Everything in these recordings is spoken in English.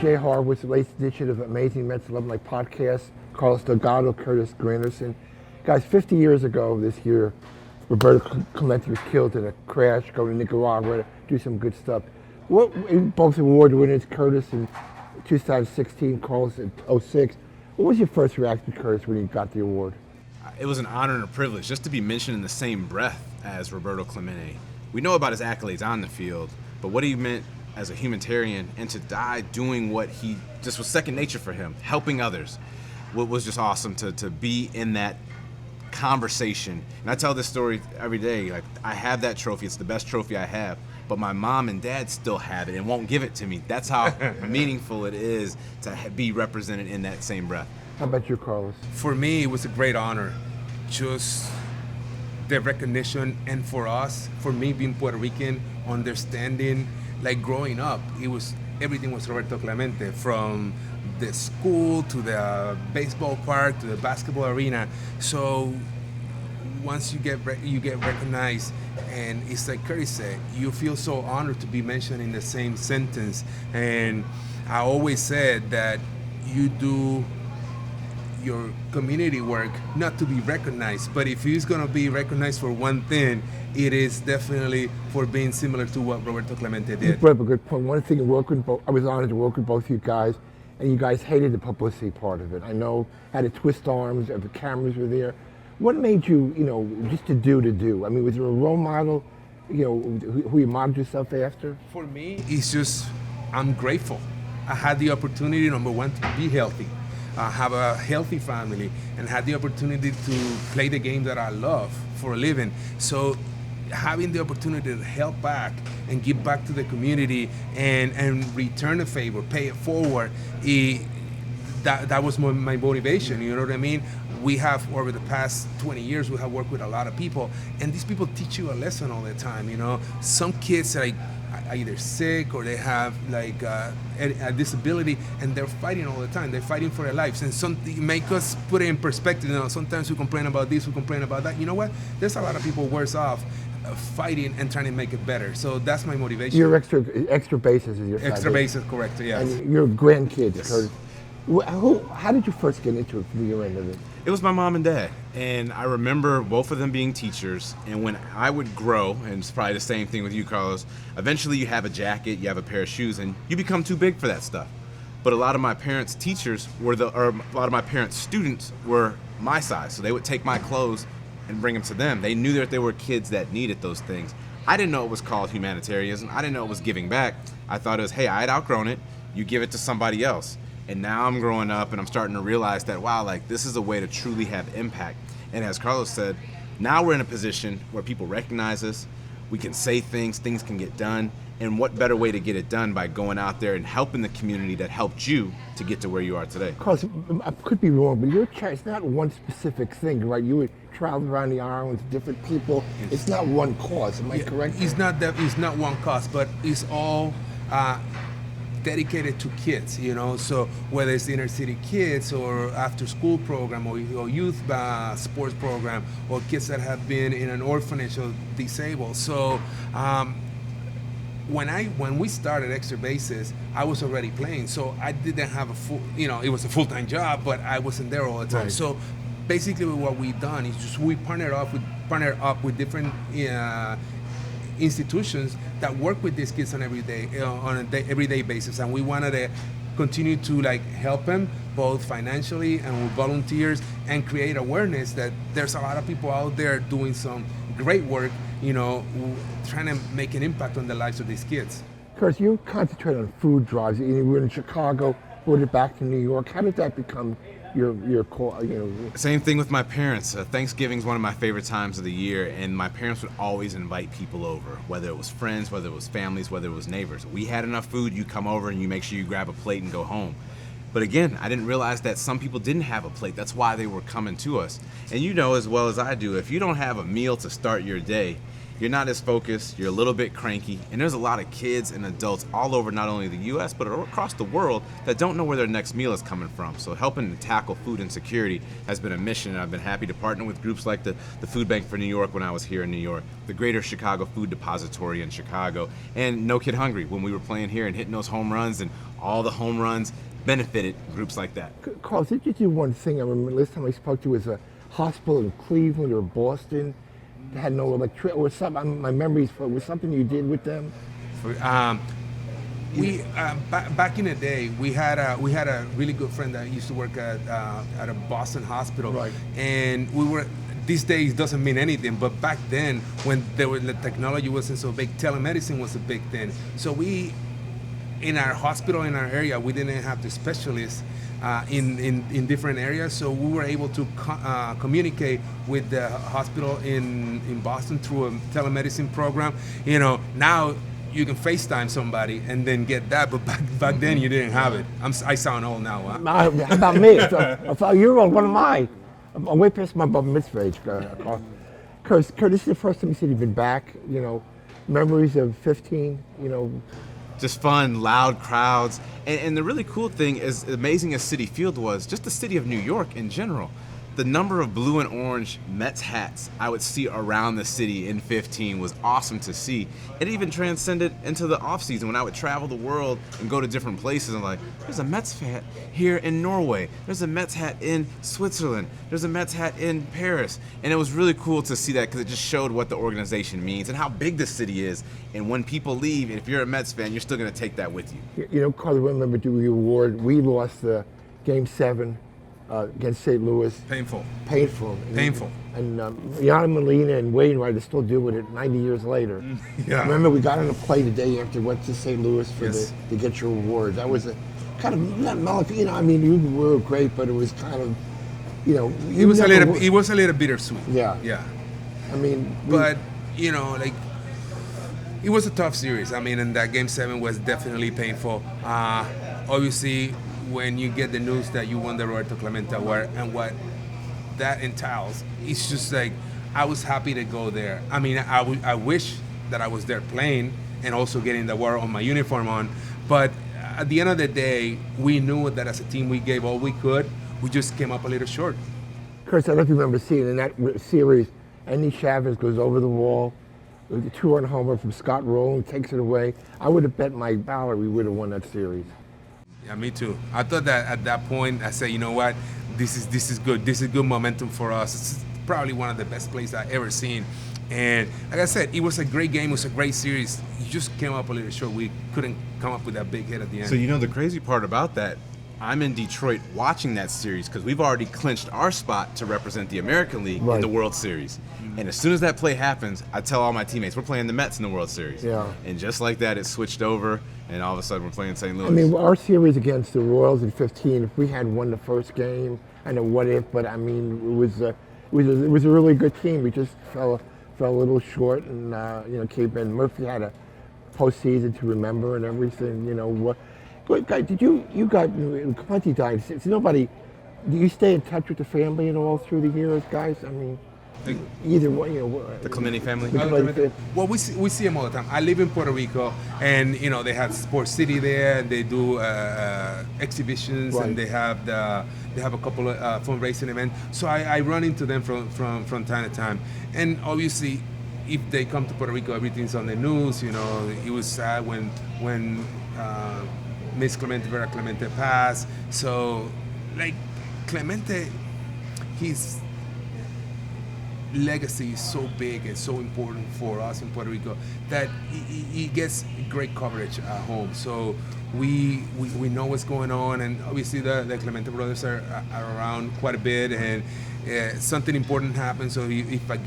Jay Harwood's the latest edition of Amazing Mets 11 Night Podcast. Carlos Delgado, Curtis Granderson. Guys, 50 years ago this year, Roberto Clemente was killed in a crash going to Nicaragua to do some good stuff. Both award winners, Curtis in 2016, Carlos in 2006. What was your first reaction, Curtis, when you got the award? It was an honor and a privilege just to be mentioned in the same breath as Roberto Clemente. We know about his accolades on the field, but what he meant as a humanitarian and to die doing what he just was second nature for him, helping others. What was just awesome to be in that conversation. And I tell this story every day. Like, I have that trophy. It's the best trophy I have. But my mom and dad still have it and won't give it to me. That's how meaningful it is to be represented in that same breath. How about you, Carlos? For me, it was a great honor. Just the recognition, and for us, for me being Puerto Rican, understanding, like growing up, everything was Roberto Clemente, from the school to the baseball park to the basketball arena. So once you get recognized, and it's like Curtis said, you feel so honored to be mentioned in the same sentence. And I always said that you do your community work not to be recognized, but if he's going to be recognized for one thing, it is definitely for being similar to what Roberto Clemente did. You brought up a good point. One thing I was honored to work with both you guys, and you guys hated the publicity part of it. I know, had to twist arms, the cameras were there. What made you, just to do? I mean, was there a role model, who you modeled yourself after? For me, it's just, I'm grateful. I had the opportunity, number one, to be healthy, have a healthy family, and had the opportunity to play the game that I love for a living. So having the opportunity to help back and give back to the community and return a favor, pay it forward, that was my motivation, you know what I mean? We have, over the past 20 years, we have worked with a lot of people, and these people teach you a lesson all the time, Some kids are either sick or they have a disability, and they're fighting all the time. They're fighting for their lives, and make us put it in perspective. Sometimes we complain about this, we complain about that. You know what? There's a lot of people worse off fighting and trying to make it better. So that's my motivation. Your extra bases is your side. Extra bases, correct, yes. And your grandkids, yes. Curtis. How did you first get into it from your end of it? It was my mom and dad, and I remember both of them being teachers, and when I would grow, and it's probably the same thing with you, Carlos, eventually you have a jacket, you have a pair of shoes, and you become too big for that stuff. But a lot of my parents' teachers or a lot of my parents' students were my size, so they would take my clothes and bring them to them. They knew that there were kids that needed those things. I didn't know it was called humanitarianism. I didn't know it was giving back. I thought it was, hey, I had outgrown it, you give it to somebody else. And now I'm growing up and I'm starting to realize that, wow, this is a way to truly have impact. And as Carlos said, now we're in a position where people recognize us, we can say things can get done. And what better way to get it done by going out there and helping the community that helped you to get to where you are today? Carlos, I could be wrong, but it's not one specific thing, right? You would travel around the island with different people. It's not one cause, am I correct? It's not one cause, but it's all dedicated to kids, so whether it's inner city kids or after school program or youth sports program or kids that have been in an orphanage or disabled. So when we started Extra Bases, I was already playing, so I didn't have a full, it was a full-time job, but I wasn't there all the time. Right. So basically what we've done is just we partnered up with different institutions that work with these kids on an everyday basis, and we wanted to continue to help them both financially and with volunteers and create awareness that there's a lot of people out there doing some great work, trying to make an impact on the lives of these kids. Curtis, you concentrate on food drives. You were in Chicago, brought it back to New York. How did that become your call? Same thing with my parents. Thanksgiving's one of my favorite times of the year, and my parents would always invite people over, whether it was friends, whether it was families, whether it was neighbors. We had enough food, you come over and you make sure you grab a plate and go home. But again, I didn't realize that some people didn't have a plate. That's why they were coming to us. And as well as I do, if you don't have a meal to start your day, you're not as focused, you're a little bit cranky, and there's a lot of kids and adults all over not only the U.S., but across the world that don't know where their next meal is coming from. So helping to tackle food insecurity has been a mission, and I've been happy to partner with groups like the Food Bank for New York when I was here in New York, the Greater Chicago Food Depository in Chicago, and No Kid Hungry when we were playing here and hitting those home runs, and all the home runs benefited groups like that. Carlos, did you do one thing? I remember last time I spoke to you was a hospital in Cleveland or Boston that had no electricity or something. My memories was something you did with them. We back in the day, we had a really good friend that used to work at a Boston hospital, Right. And we were. These days doesn't mean anything, but back then, when the technology wasn't so big, telemedicine was a big thing. So we, in our hospital in our area, we didn't have the specialists in different areas, so we were able to communicate with the hospital in Boston through a telemedicine program. You know, now you can FaceTime somebody and then get that, but back then you didn't have it. I sound old now. Huh? How about me? So you're on one of mine. I'm way past my bar mitzvah age. Curtis, this is the first time you said you've been back. You know, memories of 15. You know, Just fun, loud crowds. And the really cool thing, as amazing as Citi Field was, just the city of New York in general, the number of blue and orange Mets hats I would see around the city in 15 was awesome to see. It even transcended into the off season when I would travel the world and go to different places and like, there's a Mets hat here in Norway, there's a Mets hat in Switzerland, there's a Mets hat in Paris. And it was really cool to see that because it just showed what the organization means and how big the city is. And when people leave, if you're a Mets fan, you're still going to take that with you. You know, Carlos, I remember doing the award. We lost the Game 7 against St. Louis. Painful. And Yana Molina and Wainwright are still doing it 90 years later. Yeah. Remember, we got on a plane the day after we went to St. Louis for Yes. to get your award. That was a kind of not melancholy. You know, I mean, you were great, but it was kind of, you know, It was a little bittersweet. Yeah. Yeah. I mean, But you know, like, it was a tough series. I mean, and that Game 7 was definitely painful. Obviously, when you get the news that you won the Roberto Clemente Award and what that entails, it's just like, I was happy to go there. I mean, I wish that I was there playing and also getting the award on my uniform on. But at the end of the day, we knew that as a team we gave all we could. We just came up a little short. Chris, I don't know if you remember seeing in that series, Andy Chavez goes over the wall with a 2-run homer from Scott Rowland, takes it away. I would have bet my dollar we would have won that series. Yeah, me too. I thought that at that point, I said, you know what, this is good. This is good momentum for us. It's probably one of the best plays I've ever seen. And like I said, it was a great game. It was a great series. You just came up a little short. We couldn't come up with that big hit at the end. So you know the crazy part about that, I'm in Detroit watching that series because we've already clinched our spot to represent the American League Right. in the World Series. And as soon as that play happens, I tell all my teammates, we're playing the Mets in the World Series. Yeah. And just like that, it switched over, and all of a sudden we're playing St. Louis. I mean, our series against the Royals in 15, if we had won the first game, I know what if, but I mean, it was a really good team. We just fell a little short, and you know, Cape and Murphy had a postseason to remember and everything. You know what? Guys, you got Clemente died? It's nobody. Do you stay in touch with the family and all through the years, guys? I mean, either way, you know. the Clemente family. Well, we see them all the time. I live in Puerto Rico, and you know they have Sports City there, and they do exhibitions, Right. and they have a couple of fundraising events. So I run into them from time to time, and obviously, if they come to Puerto Rico, everything's on the news. You know, it was sad when Miss Clemente Vera Clemente passed. So, like, Clemente, his legacy is so big and so important for us in Puerto Rico that he gets great coverage at home. So we know what's going on, and obviously the Clemente brothers are around quite a bit, and something important happens. So if a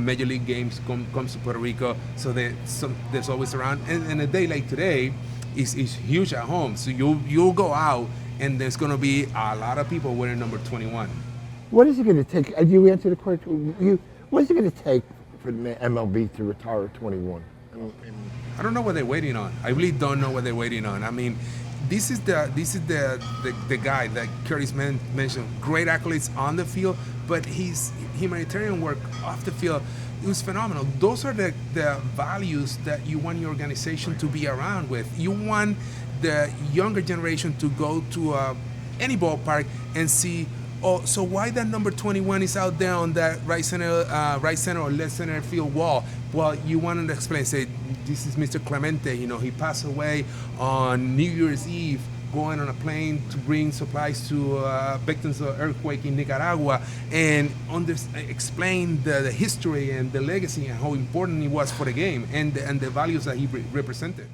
major league game comes to Puerto Rico, so there's always around. And a day like today is huge at home. So you'll go out, and there's going to be a lot of people wearing number 21. What is it going to take? You answer the question. What is it going to take for the MLB to retire at 21? I don't know what they're waiting on. I really don't know what they're waiting on. I mean, this is the guy that Curtis mentioned. Great accolades on the field, but his humanitarian work off the field It was phenomenal. Those are the values that you want your organization to be around with. You want the younger generation to go to any ballpark and see, oh, so why that number 21 is out there on that right center or left center field wall? Well, you want to explain, say, this is Mr. Clemente. He passed away on New Year's Eve, going on a plane to bring supplies to victims of earthquake in Nicaragua, and explain the history and the legacy and how important he was for the game and the values that he represented.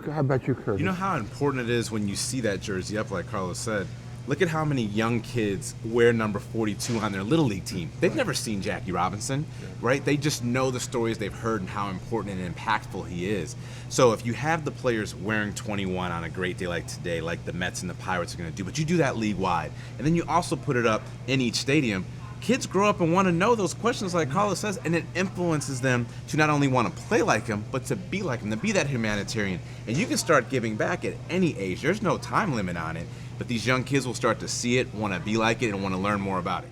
How about you, Curtis? You know how important it is when you see that jersey up, like Carlos said. Look at how many young kids wear number 42 on their Little League team. They've never seen Jackie Robinson, right? They just know the stories they've heard and how important and impactful he is. So if you have the players wearing 21 on a great day like today, like the Mets and the Pirates are going to do, but you do that league-wide, and then you also put it up in each stadium, kids grow up and want to know those questions like Carlos says, and it influences them to not only want to play like him, but to be like him, to be that humanitarian. And you can start giving back at any age. There's no time limit on it. But these young kids will start to see it, want to be like it, and want to learn more about it.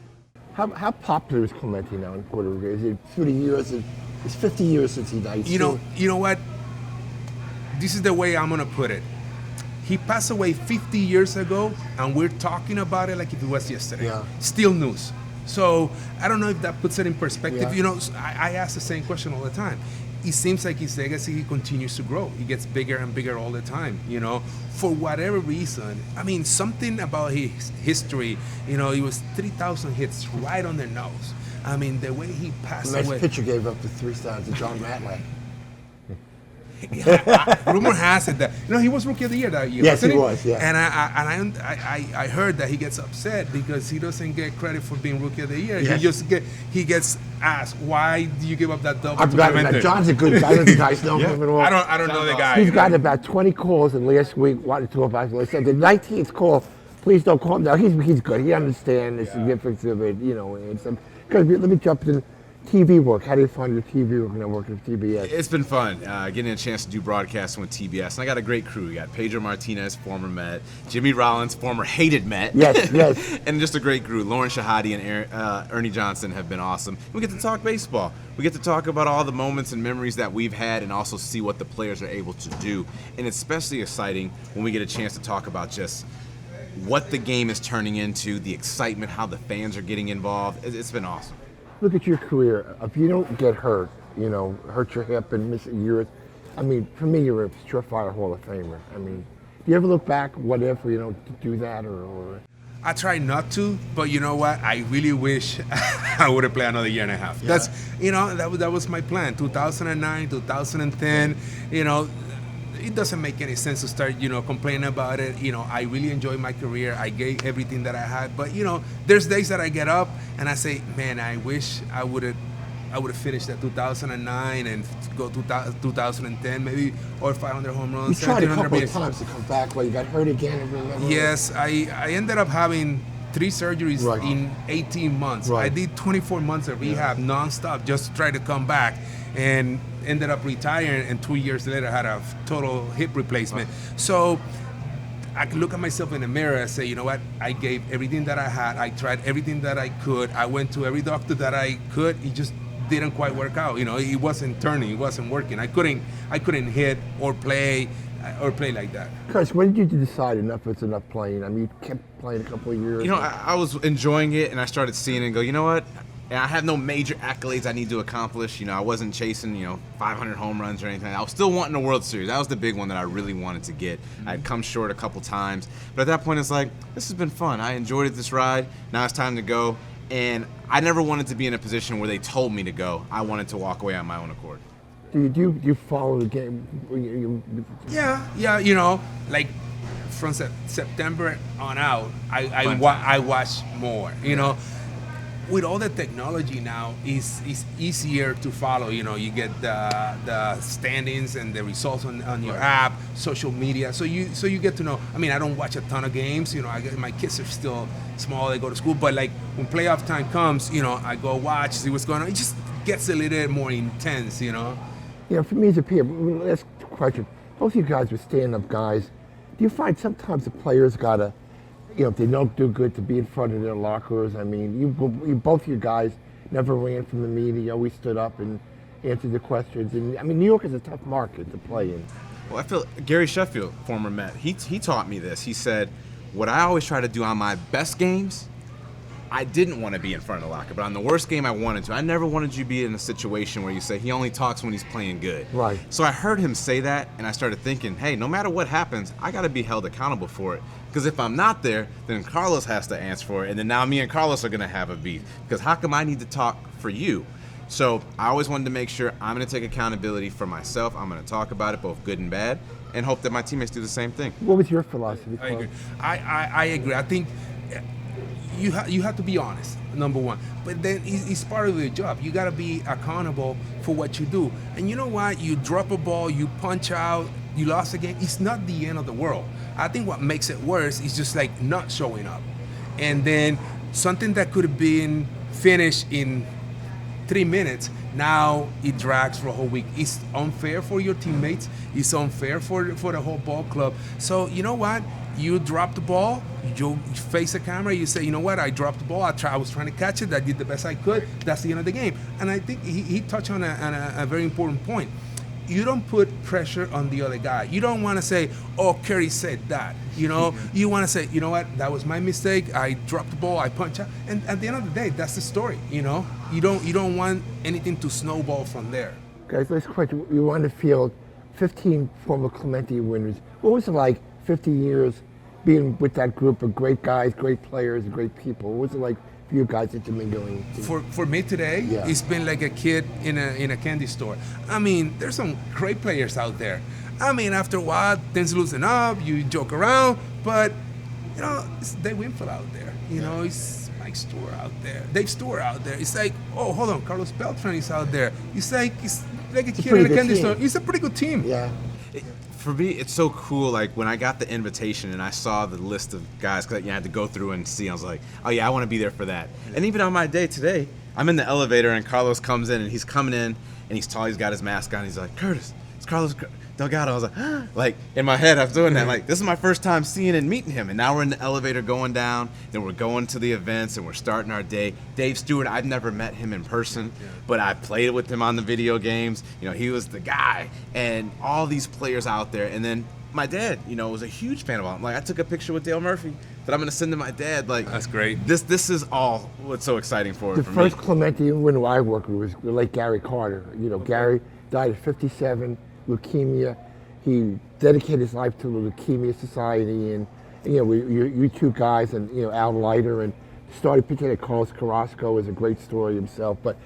How popular is Clemente now in Puerto Rico? Is it 30 years? It's 50 years since he died. You know what? This is the way I'm gonna put it. He passed away 50 years ago, and we're talking about it like if it was yesterday. Yeah. Still news. So I don't know if that puts it in perspective. Yeah. I ask the same question all the time. It seems like his legacy continues to grow. He gets bigger and bigger all the time, for whatever reason. I mean, something about his history, he was 3,000 hits right on their nose. I mean, the way he passed The away. next pitcher gave up the 3 stars to John Matlack. Rumor has it that he was Rookie of the Year that year. Yes, wasn't he was. Yeah. And I heard that he gets upset because he doesn't get credit for being Rookie of the Year. Yes. He gets asked, why do you give up that double? I've got it. John's a good guy. The guys know him at all. I don't know the guy. He's got about 20 calls, and last week wanted to talk about it. I said the 19th call, please don't call him. Now he's good. He understands the significance of it. Because let me jump in. TV work. How do you find your TV work now working with TBS? It's been fun getting a chance to do broadcasting with TBS. And I got a great crew. We got Pedro Martinez, former Met, Jimmy Rollins, former hated Met. Yes. And just a great crew. Lauren Shahadi and Ernie Johnson have been awesome. We get to talk baseball. We get to talk about all the moments and memories that we've had and also see what the players are able to do. And it's especially exciting when we get a chance to talk about just what the game is turning into, the excitement, how the fans are getting involved. It's been awesome. Look at your career. If you don't get hurt, hurt your hip and miss a year, I mean, for me, you're a surefire Hall of Famer. I mean, do you ever look back, what if, to do that or? I try not to, but you know what? I really wish I would have played another year and a half. Yeah. That's, that was my plan. 2009, 2010, it doesn't make any sense to start, complaining about it. I really enjoyed my career. I gave everything that I had. But, there's days that I get up and I say, man, I wish I would have finished that 2009 and go to 2010 maybe, or 500 home runs. You tried a couple of times to come back, but you got hurt again. Remember? Yes, I ended up having 3 surgeries in 18 months. Right. I did 24 months of rehab nonstop just to try to come back, and ended up retiring, and 2 years later I had a total hip replacement. So I can look at myself in the mirror and say, you know what, I gave everything that I had. I tried everything that I could. I went to every doctor that I could. It just didn't quite work out. It wasn't turning, it wasn't working. I couldn't hit or play like that. Chris, when did you decide enough is enough playing? I mean, you kept playing a couple of years. I was enjoying it, and I started seeing it and go, you know what? And I have no major accolades I need to accomplish. I wasn't chasing, 500 home runs or anything. I was still wanting a World Series. That was the big one that I really wanted to get. I had come short a couple times. But at that point, it's like, this has been fun. I enjoyed this ride. Now it's time to go. And I never wanted to be in a position where they told me to go. I wanted to walk away on my own accord. Do you follow the game? Yeah. Like from September on out, I watch more. With all the technology now, it's easier to follow. You get the standings and the results on your app, social media. So you get to know. I mean, I don't watch a ton of games. My kids are still small. They go to school. But like when playoff time comes, I go watch, see what's going on. It just gets a little more intense. For me as a peer, last question. Both you guys were stand-up guys. Do you find sometimes the players gotta, if they don't do good, to be in front of their lockers? I mean, you both you guys never ran from the media. He always stood up and answered the questions. And I mean, New York is a tough market to play in. Well, I feel Gary Sheffield, former Met, he taught me this. He said, what I always try to do on my best games, I didn't want to be in front of the locker, but on the worst game I wanted to. I never wanted you to be in a situation where you say he only talks when he's playing good. Right. So I heard him say that, and I started thinking, hey, no matter what happens, I got to be held accountable for it. Because if I'm not there, then Carlos has to answer for it, and then now me and Carlos are going to have a beef. Because how come I need to talk for you? So I always wanted to make sure I'm going to take accountability for myself. I'm going to talk about it, both good and bad, and hope that my teammates do the same thing. What was your philosophy? I agree. I agree. I think you have to be honest, number one. But then it's part of the job. You got to be accountable for what you do. And you know what? You drop a ball, you punch out, you lost a game. It's not the end of the world. I think what makes it worse is just like not showing up. And then something that could have been finished in 3 minutes, now it drags for a whole week. It's unfair for your teammates. It's unfair for the whole ball club. So you know what? You drop the ball, you face the camera, you say, you know what, I dropped the ball, I was trying to catch it, I did the best I could, that's the end of the game. And I think he touched on a very important point. You don't put pressure on the other guy. You don't want to say, oh, Kerry said that. You know, you want to say, you know what, that was my mistake, I dropped the ball, I punched out. And at the end of the day, that's the story, you know? You don't want anything to snowball from there. Guys, last question. You were on the field, 15 former Clemente winners. What was it like 50 years being with that group of great guys, great players, great people? What was it like for you guys that you've been doing? For me today, Yeah. It's been like a kid in a candy store. I mean, there's some great players out there. I mean, after a while, things loosen up, you joke around, but, you know, it's Dave Winfield out there. You know, it's Mike Stewart out there, Dave Stewart out there. It's like, oh, hold on, Carlos Beltran is out there. It's like a kid in a candy store. It's a pretty good team. Yeah. For me, it's so cool. Like when I got the invitation and I saw the list of guys that you had to go through and see, I was like, oh yeah, I want to be there for that. And even on my day today, I'm in the elevator and Carlos comes in and he's coming in and he's tall, he's got his mask on. He's like, Curtis, it's Carlos Delgado. I was like, ah. Like in my head, I was doing that. Like this is my first time seeing and meeting him. And now we're in the elevator going down. Then we're going to the events and we're starting our day. Dave Stewart, I've never met him in person, but I played with him on the video games. You know, he was the guy. And all these players out there. And then my dad, you know, was a huge fan of him. Like I took a picture with Dale Murphy that I'm gonna send to my dad. Like That's great. This is all what's so exciting for The for first me. Clemente winner I worked with was the late Gary Carter. You know, Gary died at 57, leukemia. He dedicated his life to the Leukemia Society, and you know, you two guys, and you know, Al Leiter, and started pitching at Carlos Carrasco is a great story himself. But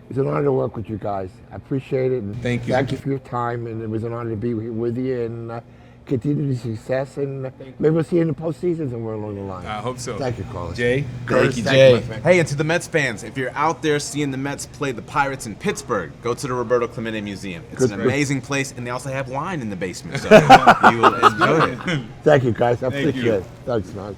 it's an honor to work with you guys. I appreciate it. And Thank you. Thank you for your time, and it was an honor to be here with you. And continue success, and maybe we'll see you in the postseason somewhere along the line. I hope so. Thank you, Carlos. Jay? Thank you, my Jay. friend. Hey, and to the Mets fans, if you're out there seeing the Mets play the Pirates in Pittsburgh, go to the Roberto Clemente Museum. It's an amazing place, and they also have wine in the basement, so you will enjoy it. Thank you, guys. I Thank appreciate you. it. Thanks, man.